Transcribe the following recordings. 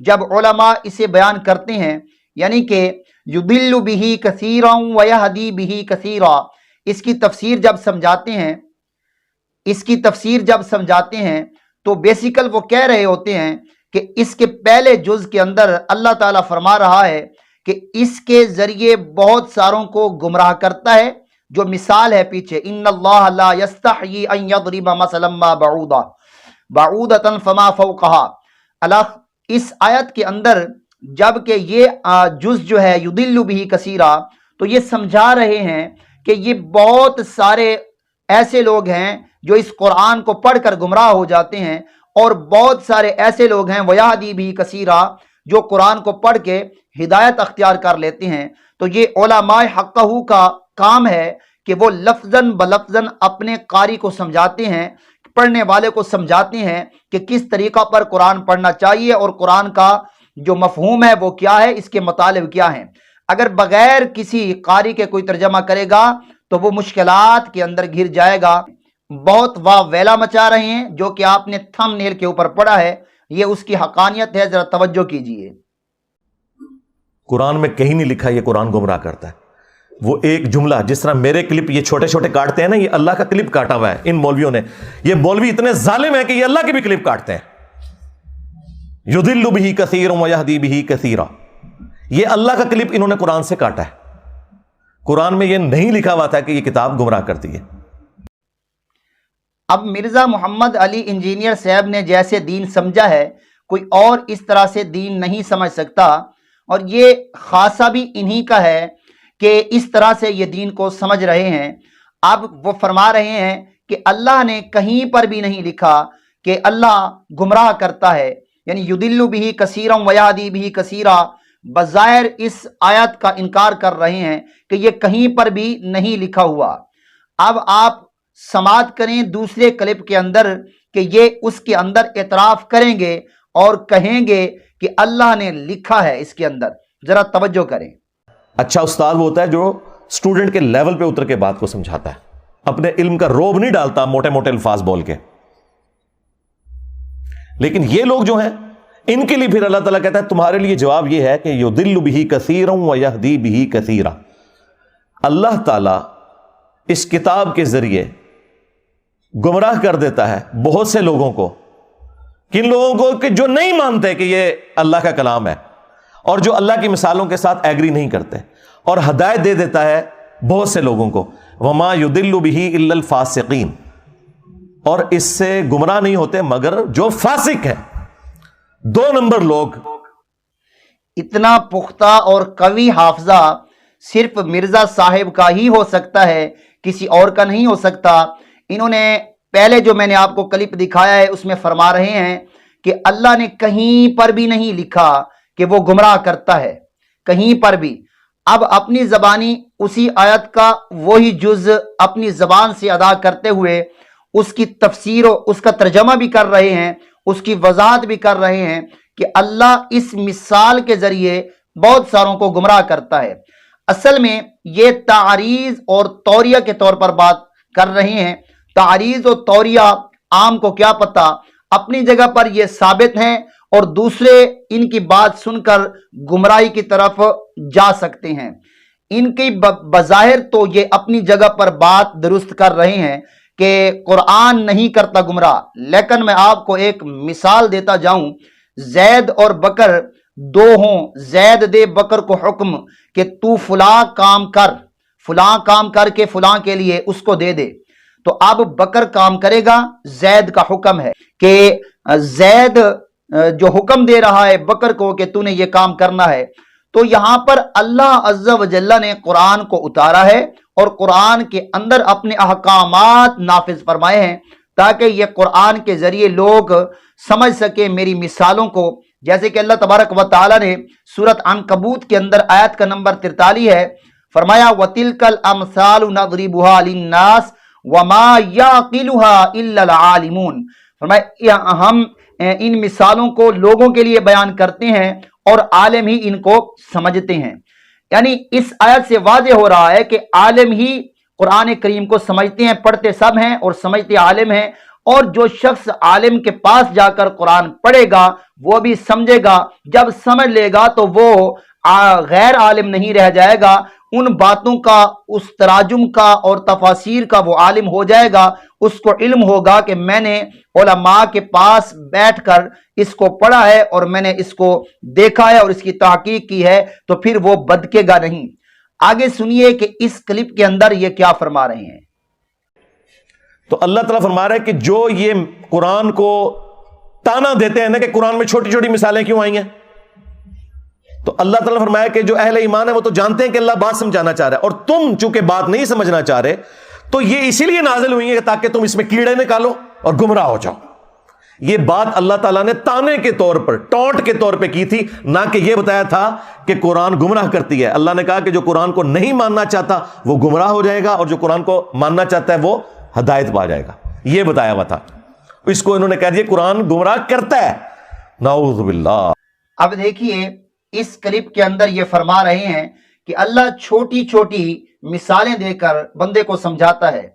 جب علماء اسے بیان کرتے ہیں، یعنی کہ یضل بہ کثیرا ویہدی بہ کثیرا، اس کی تفسیر جب سمجھاتے ہیں تو بیسیکل وہ کہہ رہے ہوتے ہیں کہ اس کے پہلے جز کے اندر اللہ تعالیٰ فرما رہا ہے کہ اس کے ذریعے بہت ساروں کو گمراہ کرتا ہے، جو مثال ہے پیچھے، ان اللہ لا یستحیی ان یضرب مثلا ما بعودۃ فما فوقها۔ اللہ اس آیت کے اندر جب کہ یہ جز جو ہے یضل بہ کثیرا، تو یہ سمجھا رہے ہیں کہ یہ بہت سارے ایسے لوگ ہیں جو اس قرآن کو پڑھ کر گمراہ ہو جاتے ہیں، اور بہت سارے ایسے لوگ ہیں ویہدی بہ کثیرا، جو قرآن کو پڑھ کے ہدایت اختیار کر لیتے ہیں۔ تو یہ علماء حقہ کا کام ہے کہ وہ لفظاً بلفظاً اپنے قاری کو سمجھاتے ہیں، پڑھنے والے کو سمجھاتے ہیں کہ کس طریقہ پر قرآن پڑھنا چاہیے، اور قرآن کا جو مفہوم ہے وہ کیا ہے، اس کے مطالب کیا ہیں۔ اگر بغیر کسی قاری کے کوئی ترجمہ کرے گا تو وہ مشکلات کے اندر گر جائے گا۔ بہت واہ ویلا مچا رہے ہیں جو کہ آپ نے تھم نیل کے اوپر پڑھا ہے، یہ اس کی حقانیت ہے، ذرا توجہ کیجئے۔ قرآن میں کہیں نہیں لکھا یہ قرآن گمراہ کرتا ہے۔ وہ ایک جملہ، جس طرح میرے کلپ یہ چھوٹے چھوٹے کاٹتے ہیں نا، یہ اللہ کا کلپ کاٹا ہوا ہے ان مولویوں نے۔ یہ مولوی اتنے ظالم ہیں کہ یہ اللہ کے بھی کلپ کاٹتے ہیں۔ یضل بہ کثیر ویہدی بہ کثیرا، یہ اللہ کا کلپ انہوں نے قرآن سے کاٹا ہے۔ قرآن میں یہ نہیں لکھا ہوا تھا کہ یہ کتاب گمراہ کرتی ہے۔ اب مرزا محمد علی انجینئر صاحب نے جیسے دین سمجھا ہے، کوئی اور اس طرح سے دین نہیں سمجھ سکتا، اور یہ خاصہ بھی انہی کا ہے کہ اس طرح سے یہ دین کو سمجھ رہے ہیں۔ اب وہ فرما رہے ہیں کہ اللہ نے کہیں پر بھی نہیں لکھا کہ اللہ گمراہ کرتا ہے، یعنی یضل بہ کثیرا ویہدی بہ کثیرا، بظاہر اس آیت کا انکار کر رہے ہیں کہ یہ کہیں پر بھی نہیں لکھا ہوا۔ اب آپ سماعت کریں دوسرے کلپ کے اندر کہ یہ اس کے اندر اعتراف کریں گے اور کہیں گے کہ اللہ نے لکھا ہے اس کے اندر، ذرا توجہ کریں۔ اچھا استاد وہ ہوتا ہے جو اسٹوڈنٹ کے لیول پہ اتر کے بات کو سمجھاتا ہے، اپنے علم کا روب نہیں ڈالتا موٹے موٹے الفاظ بول کے۔ لیکن یہ لوگ جو ہیں، ان کے لیے پھر اللہ تعالیٰ کہتا ہے تمہارے لیے جواب یہ ہے کہ یضل بہ کثیرا ویہدی بہ کثیرا۔ اللہ تعالیٰ اس کتاب کے ذریعے گمراہ کر دیتا ہے بہت سے لوگوں کو، کن لوگوں کو کہ جو نہیں مانتے کہ یہ اللہ کا کلام ہے، اور جو اللہ کی مثالوں کے ساتھ ایگری نہیں کرتے، اور ہدایت دے دیتا ہے بہت سے لوگوں کو۔ وما یضل بہ الا الفاسقین، اور اس سے گمراہ نہیں ہوتے مگر جو فاسق ہیں، 2 نمبر لوگ۔ اتنا پختہ اور قوی حافظہ صرف مرزا صاحب کا ہی ہو سکتا ہے، کسی اور کا نہیں ہو سکتا۔ انہوں نے پہلے جو میں نے آپ کو کلپ دکھایا ہے اس میں فرما رہے ہیں کہ اللہ نے کہیں پر بھی نہیں لکھا کہ وہ گمراہ کرتا ہے، کہیں پر بھی۔ اب اپنی زبانی اسی آیت کا وہی جز اپنی زبان سے ادا کرتے ہوئے اس کی تفسیر و اس کا ترجمہ بھی کر رہے ہیں، اس کی وضاحت بھی کر رہے ہیں کہ اللہ اس مثال کے ذریعے بہت ساروں کو گمراہ کرتا ہے۔ اصل میں یہ تعریض اور توریہ کے طور پر بات کر رہے ہیں۔ تعریض و توریہ عام کو کیا پتہ، اپنی جگہ پر یہ ثابت ہیں، اور دوسرے ان کی بات سن کر گمراہی کی طرف جا سکتے ہیں۔ ان کی بظاہر تو یہ اپنی جگہ پر بات درست کر رہے ہیں کہ قرآن نہیں کرتا گمراہ، لیکن میں آپ کو ایک مثال دیتا جاؤں۔ زید اور بکر 2 ہوں، زید دے بکر کو حکم کہ تو فلاں کام کر کے فلاں کے لیے اس کو دے دے، تو اب بکر کام کرے گا، زید کا حکم ہے کہ زید جو حکم دے رہا ہے بکر کو کہ تو نے یہ کام کرنا ہے، تو یہاں پر اللہ عز و جل نے قرآن کو اتارا ہے اور قرآن کے اندر اپنے احکامات نافذ فرمائے ہیں تاکہ یہ قرآن کے ذریعے لوگ سمجھ سکیں میری مثالوں کو۔ جیسے کہ اللہ تبارک و تعالی نے سورۃ عنکبوت کے اندر آیت کا نمبر 43 ہے، فرمایا وَتِلْكَ الْأَمْثَالُ نَضْرِبُهَا لِلنَّاسِ وَمَا يَعْقِلُهَا إِلَّا الْعَالِمُونَ، فرمایا ہم ان مثالوں کو لوگوں کے لیے بیان کرتے ہیں اور عالم ہی ان کو سمجھتے ہیں۔ یعنی اس آیت سے واضح ہو رہا ہے کہ عالم ہی قرآن کریم کو سمجھتے ہیں، پڑھتے سب ہیں اور سمجھتے عالم ہیں، اور جو شخص عالم کے پاس جا کر قرآن پڑھے گا وہ بھی سمجھے گا، جب سمجھ لے گا تو وہ غیر عالم نہیں رہ جائے گا، ان باتوں کا، اس تراجم کا اور تفاسیر کا وہ عالم ہو جائے گا، اس کو علم ہوگا کہ میں نے علماء کے پاس بیٹھ کر اس کو پڑھا ہے اور میں نے اس کو دیکھا ہے اور اس کی تحقیق کی ہے، تو پھر وہ بدکے گا نہیں۔ آگے سنیے کہ اس کلپ کے اندر یہ کیا فرما رہے ہیں۔ تو اللہ تعالیٰ فرما رہا ہے کہ جو یہ قرآن کو تانا دیتے ہیں نا کہ قرآن میں چھوٹی چھوٹی مثالیں کیوں آئی ہیں، تو اللہ تعالیٰ نے فرمایا کہ جو اہل ایمان ہے وہ تو جانتے ہیں کہ اللہ بات سمجھانا چاہ رہا ہے، اور تم چونکہ بات نہیں سمجھنا چاہ رہے تو یہ اسی لیے نازل ہوئی ہے تاکہ تم اس میں کیڑے نکالو اور گمراہ ہو جاؤ۔ یہ بات اللہ تعالیٰ نے تانے کے طور پر، ٹونٹ کے طور پہ کی تھی، نہ کہ یہ بتایا تھا کہ قرآن گمراہ کرتی ہے۔ اللہ نے کہا کہ جو قرآن کو نہیں ماننا چاہتا وہ گمراہ ہو جائے گا، اور جو قرآن کو ماننا چاہتا ہے وہ ہدایت پا جائے گا، یہ بتایا ہوا تھا۔ اس کو انہوں نے کہہ دیا قرآن گمراہ کرتا ہے، نعوذ باللہ۔ اب دیکھیے اس کلپ کے اندر یہ فرما رہے ہیں کہ اللہ چھوٹی چھوٹی مثالیں دے کر بندے کو سمجھاتا ہے۔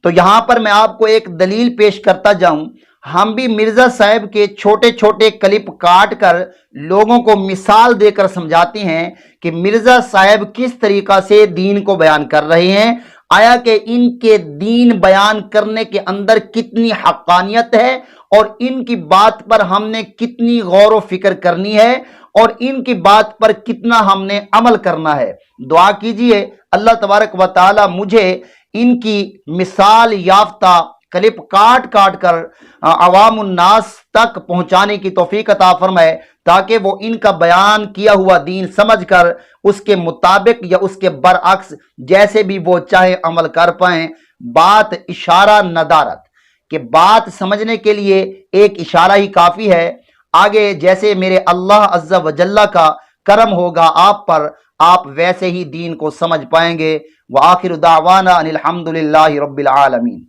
تو یہاں پر میں آپ کو ایک دلیل پیش کرتا جاؤں، ہم بھی مرزا صاحب کے چھوٹے چھوٹے کلپ کاٹ کر لوگوں کو مثال دے کر سمجھاتے ہیں کہ مرزا صاحب کس طریقہ سے دین کو بیان کر رہے ہیں، آیا کہ ان کے دین بیان کرنے کے اندر کتنی حقانیت ہے، اور ان کی بات پر ہم نے کتنی غور و فکر کرنی ہے، اور ان کی بات پر کتنا ہم نے عمل کرنا ہے۔ دعا کیجئے اللہ تبارک و تعالی مجھے ان کی مثال یافتہ کلپ کاٹ کاٹ کر عوام الناس تک پہنچانے کی توفیق عطا فرمائے، تاکہ وہ ان کا بیان کیا ہوا دین سمجھ کر اس کے مطابق یا اس کے برعکس جیسے بھی وہ چاہے عمل کر پائیں۔ بات اشارہ ندارت، کہ بات سمجھنے کے لیے ایک اشارہ ہی کافی ہے، آگے جیسے میرے اللہ عز و جل کا کرم ہوگا آپ پر، آپ ویسے ہی دین کو سمجھ پائیں گے۔ وآخر دعوانا ان الحمد للہ رب العالمین۔